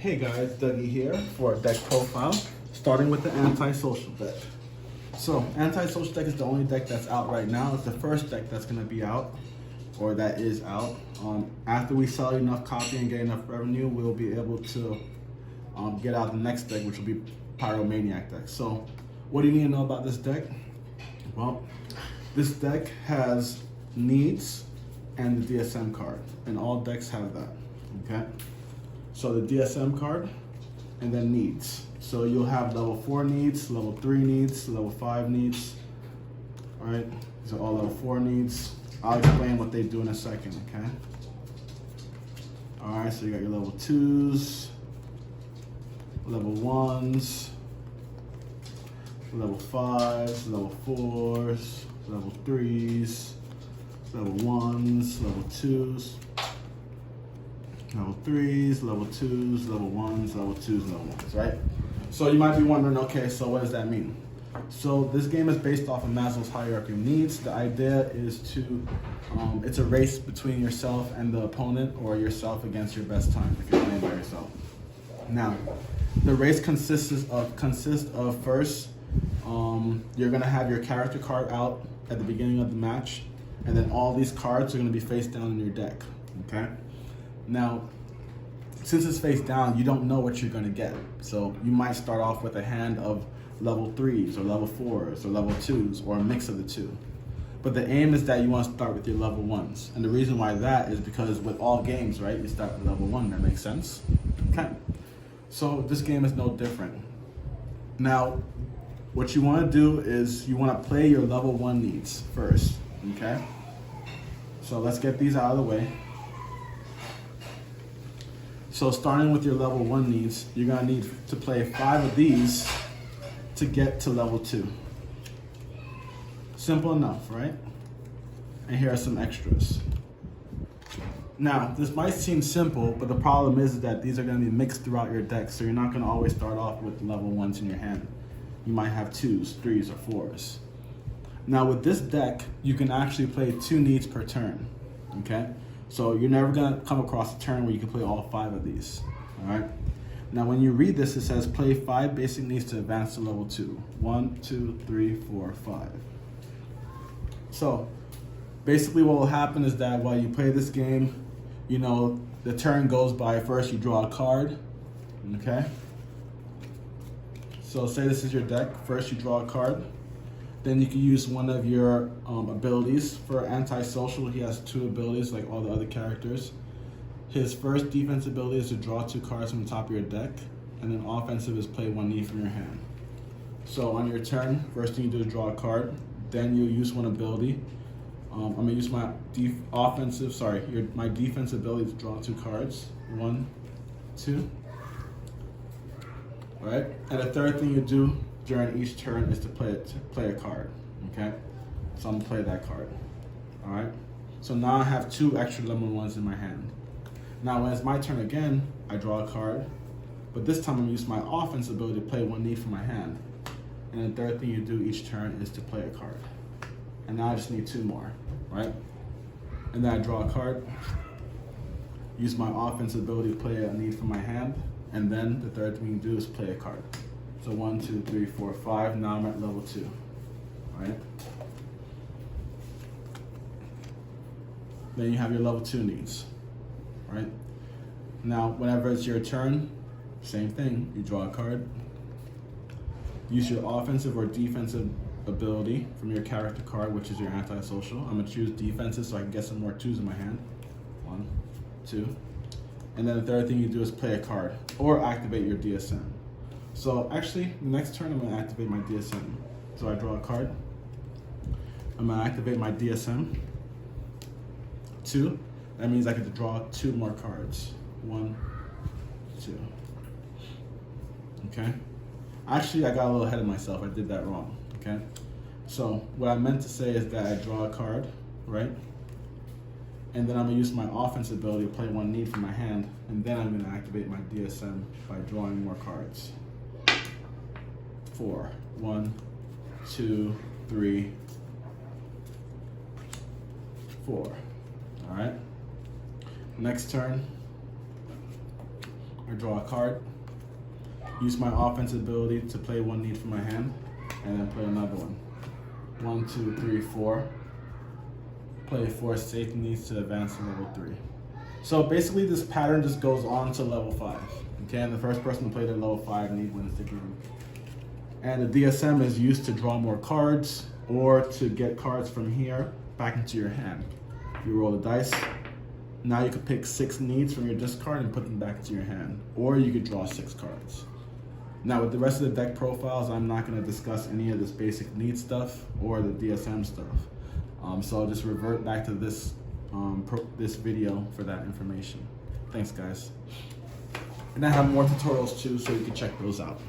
Hey guys, Dougie here for a deck profile, starting with the Antisocial deck. So, Antisocial deck is the only deck that's out right now. It's the first deck that's going to be out, or that is out. After we sell enough copy and get enough revenue, we'll be able to get out the next deck, which will be Pyromaniac deck. So, what do you need to know about this deck? Well, this deck has needs and the DSM card, and all decks have that, okay? So the DSM card, and then needs. So you'll have level 4 needs, level 3 needs, level 5 needs. All right, these are all level 4 needs. I'll explain what they do in a second, okay? All right, so you got your level 2s, level 1s, level 5s, level 4s, level 3s, level 1s, level 2s, level 3s, level 2s, level 1s, level 2s, level 1s, right? So you might be wondering, okay, so what does that mean? So this game is based off of Maslow's hierarchy of needs. The idea is to, it's a race between yourself and the opponent, or yourself against your best time if you're playing by yourself. Now, the race consists of first, you're gonna have your character card out at the beginning of the match, and then all these cards are gonna be face down in your deck, okay? Now, since it's face down, you don't know what you're gonna get. So you might start off with a hand of level 3s or level 4s or level 2s or a mix of the two. But the aim is that you wanna start with your level 1s. And the reason why that is because with all games, right, you start with level 1, that makes sense? Okay, so this game is no different. Now, what you wanna do is you wanna play your level 1 needs first, okay? So let's get these out of the way. So starting with your level 1 needs, you're gonna need to play 5 of these to get to level 2. Simple enough, right? And here are some extras. Now, this might seem simple, but the problem is that these are gonna be mixed throughout your deck, so you're not gonna always start off with level 1s in your hand. You might have 2s, 3s, or 4s. Now with this deck, you can actually play 2 needs per turn, okay? So you're never gonna come across a turn where you can play all 5 of these, all right? Now when you read this, it says play 5 basic needs to advance to level 2. 1, 2, 3, 4, 5. So basically what will happen is that while you play this game, you know, the turn goes by, first you draw a card, okay? So say this is your deck, first you draw a card. Then you can use one of your abilities. For Antisocial, he has 2 abilities like all the other characters. His first defense ability is to draw 2 cards from the top of your deck, and then offensive is play 1 need from your hand. So on your turn, first thing you do is draw a card, then you use one ability. I'm gonna use my my defense ability to draw 2 cards. 1, 2. All right, and the third thing you do during each turn is to play a card, okay? So I'm gonna play that card, all right? So now I have 2 extra level 1s in my hand. Now when it's my turn again, I draw a card, but this time I'm gonna use my offense ability to play 1 need from my hand. And the third thing you do each turn is to play a card. And now I just need 2 more, right? And then I draw a card, use my offense ability to play a need from my hand, and then the third thing you do is play a card. So 1, 2, 3, 4, 5. Now I'm at level 2. All right. Then you have your level 2 needs. Right. Now, whenever it's your turn, same thing. You draw a card. Use your offensive or defensive ability from your character card, which is your Antisocial. I'm gonna choose defensive so I can get some more 2s in my hand. 1, 2. And then the third thing you do is play a card or activate your DSM. So actually, next turn I'm gonna activate my DSM. So I draw a card. I'm gonna activate my DSM. 2. That means I get to draw 2 more cards. 1, 2. Okay. Actually, I got a little ahead of myself. I did that wrong. Okay. So what I meant to say is that I draw a card, right? And then I'm gonna use my offense ability to play 1 need from my hand, and then I'm gonna activate my DSM by drawing more cards. 4. 1, 2, 3, 4. All right. Next turn, or draw a card. Use my offense ability to play one need from my hand, and then play another one. 1, 2, 3, 4. Play 4 safe needs to advance to level 3. So basically this pattern just goes on to level 5. Okay, and the first person to play their level 5 need wins the game. And the DSM is used to draw more cards or to get cards from here back into your hand. You roll the dice. Now you could pick 6 needs from your discard and put them back into your hand. Or you could draw 6 cards. Now with the rest of the deck profiles, I'm not going to discuss any of this basic need stuff or the DSM stuff. So I'll just revert back to this this video for that information. Thanks guys. And I have more tutorials too, so you can check those out.